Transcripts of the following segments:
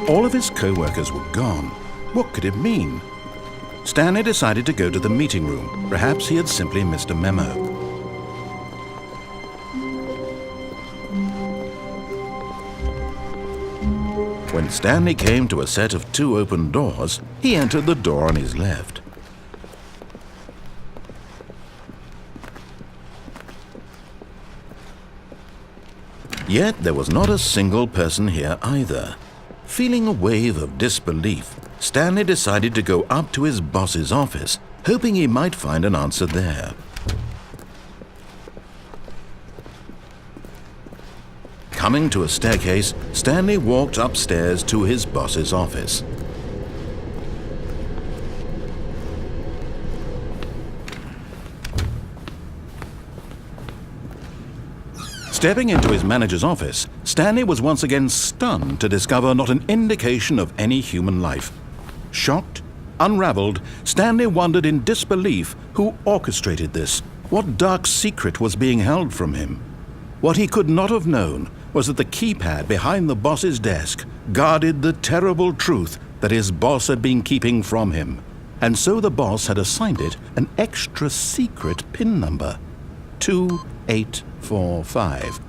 All of his co-workers were gone. What could it mean? Stanley decided to go to the meeting room. Perhaps he had simply missed a memo. When Stanley came to a set of 2 open doors, he entered the door on his left. Yet there was not a single person here either. Feeling a wave of disbelief, Stanley decided to go up to his boss's office, hoping he might find an answer there. Coming to a staircase, Stanley walked upstairs to his boss's office. Stepping into his manager's office, Stanley was once again stunned to discover not an indication of any human life. Shocked, unraveled, Stanley wondered in disbelief who orchestrated this. What dark secret was being held from him? What he could not have known was that the keypad behind the boss's desk guarded the terrible truth that his boss had been keeping from him. And so the boss had assigned it an extra secret PIN number, 2845.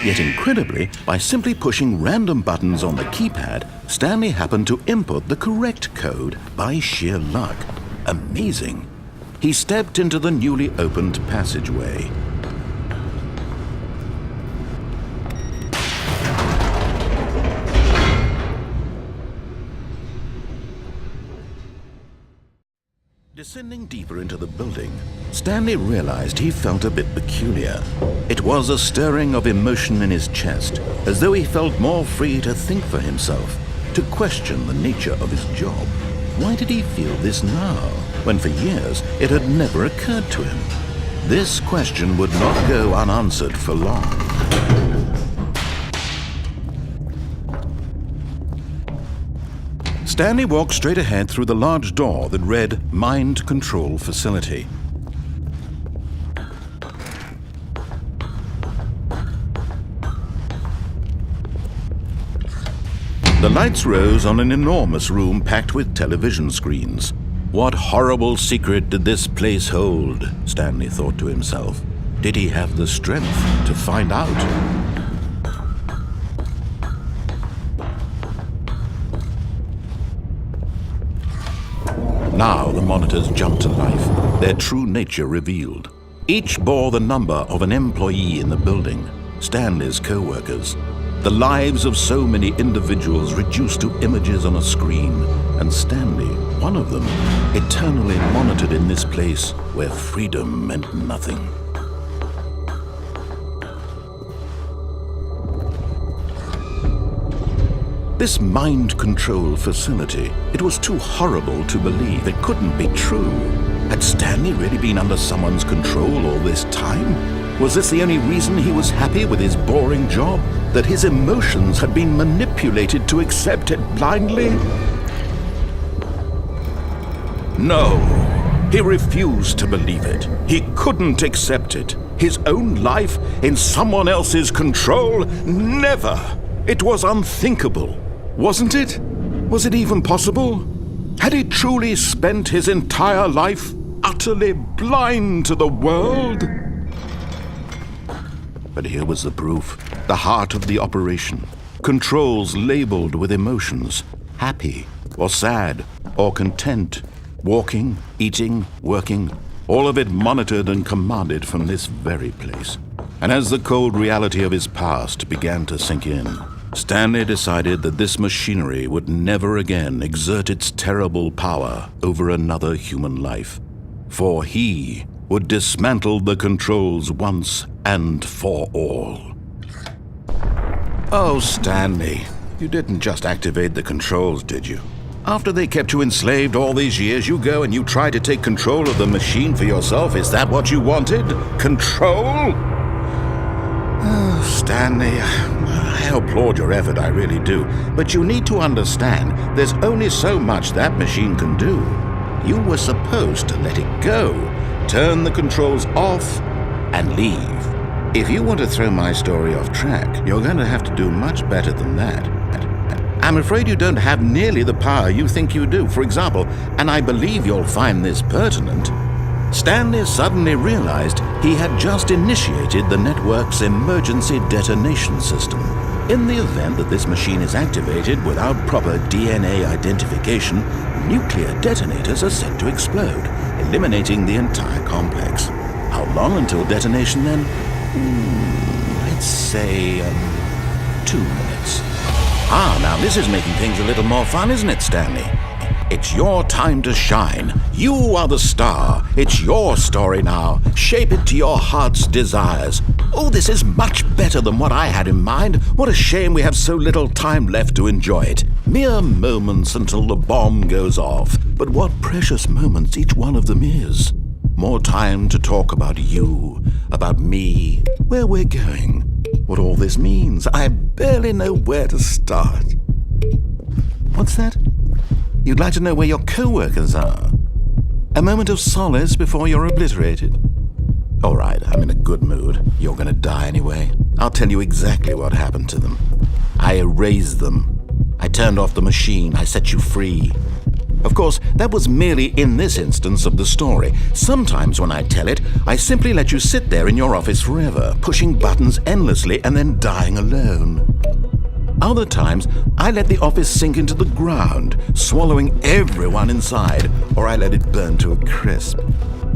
Yet incredibly, by simply pushing random buttons on the keypad, Stanley happened to input the correct code by sheer luck. Amazing. He stepped into the newly opened passageway. Descending deeper into the building, Stanley realized he felt a bit peculiar. It was a stirring of emotion in his chest, as though he felt more free to think for himself, to question the nature of his job. Why did he feel this now, when for years it had never occurred to him? This question would not go unanswered for long. Stanley walked straight ahead through the large door that read Mind Control Facility. The lights rose on an enormous room packed with television screens. What horrible secret did this place hold? Stanley thought to himself. Did he have the strength to find out? Now the monitors jumped to life, their true nature revealed. Each bore the number of an employee in the building, Stanley's co-workers. The lives of so many individuals reduced to images on a screen, and Stanley, one of them, eternally monitored in this place where freedom meant nothing. This mind control facility, it was too horrible to believe. It couldn't be true. Had Stanley really been under someone's control all this time? Was this the only reason he was happy with his boring job? That his emotions had been manipulated to accept it blindly? No, he refused to believe it. He couldn't accept it. His own life in someone else's control? Never! It was unthinkable. Wasn't it? Was it even possible? Had he truly spent his entire life utterly blind to the world? But here was the proof, the heart of the operation. Controls labeled with emotions, happy or sad or content, walking, eating, working, all of it monitored and commanded from this very place. And as the cold reality of his past began to sink in, Stanley decided that this machinery would never again exert its terrible power over another human life, for he would dismantle the controls once and for all. Oh, Stanley, you didn't just activate the controls, did you? After they kept you enslaved all these years, you go and you try to take control of the machine for yourself. Is that what you wanted? Control? Oh, Stanley, I applaud your effort, I really do. But you need to understand, there's only so much that machine can do. You were supposed to let it go, turn the controls off, and leave. If you want to throw my story off track, you're going to have to do much better than that. I'm afraid you don't have nearly the power you think you do. For example, and I believe you'll find this pertinent, Stanley suddenly realized he had just initiated the network's emergency detonation system. In the event that this machine is activated without proper DNA identification, nuclear detonators are set to explode, eliminating the entire complex. How long until detonation then? Let's say 2 minutes. Now this is making things a little more fun, isn't it, Stanley? It's your time to shine. You are the star. It's your story now. Shape it to your heart's desires. Oh, this is much better than what I had in mind. What a shame we have so little time left to enjoy it. Mere moments until the bomb goes off. But what precious moments each one of them is. More time to talk about you, about me, where we're going, what all this means. I barely know where to start. What's that? You'd like to know where your co-workers are? A moment of solace before you're obliterated? All right, I'm in a good mood. You're going to die anyway. I'll tell you exactly what happened to them. I erased them. I turned off the machine. I set you free. Of course, that was merely in this instance of the story. Sometimes when I tell it, I simply let you sit there in your office forever, pushing buttons endlessly and then dying alone. Other times, I let the office sink into the ground, swallowing everyone inside, or I let it burn to a crisp.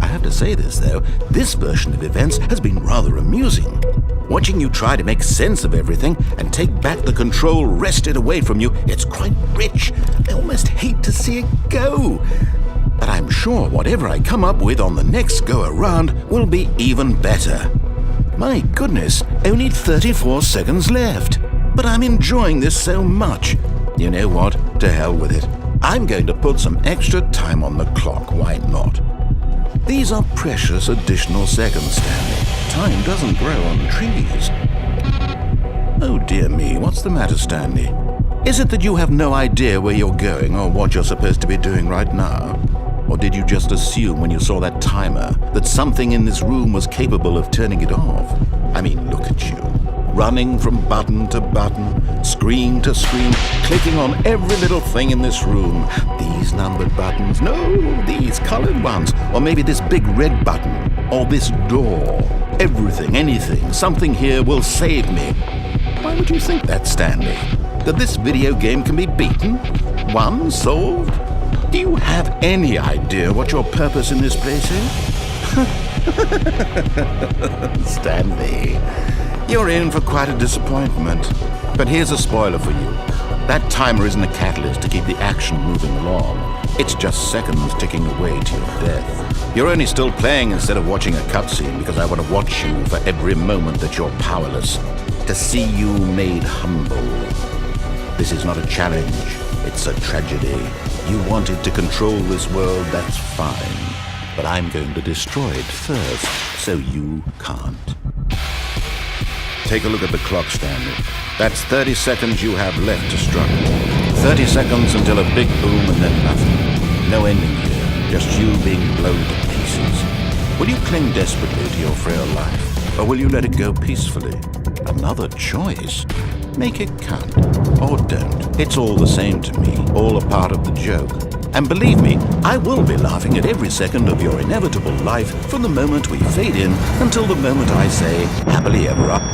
I have to say this, though, this version of events has been rather amusing. Watching you try to make sense of everything and take back the control wrested away from you, it's quite rich. I almost hate to see it go. But I'm sure whatever I come up with on the next go-around will be even better. My goodness, only 34 seconds left. But I'm enjoying this so much. You know what? To hell with it. I'm going to put some extra time on the clock. Why not? These are precious additional seconds, Stanley. Time doesn't grow on trees. Oh dear me, what's the matter, Stanley? Is it that you have no idea where you're going or what you're supposed to be doing right now? Or did you just assume when you saw that timer that something in this room was capable of turning it off? I mean, look at you. Running from button to button, screen to screen, clicking on every little thing in this room. These numbered buttons, no, these colored ones, or maybe this big red button, or this door. Everything, anything, something here will save me. Why would you think that, Stanley? That this video game can be beaten? Won? Solved? Do you have any idea what your purpose in this place is? Stanley, you're in for quite a disappointment. But here's a spoiler for you. That timer isn't a catalyst to keep the action moving along. It's just seconds ticking away to your death. You're only still playing instead of watching a cutscene because I want to watch you for every moment that you're powerless. To see you made humble. This is not a challenge. It's a tragedy. You wanted to control this world, that's fine. But I'm going to destroy it first, so you can't. Take a look at the clock, Stanley. That's 30 seconds you have left to struggle. 30 seconds until a big boom and then nothing. No ending here, just you being blown to pieces. Will you cling desperately to your frail life, or will you let it go peacefully? Another choice. Make it count, or don't. It's all the same to me, all a part of the joke. And believe me, I will be laughing at every second of your inevitable life from the moment we fade in until the moment I say, happily ever after.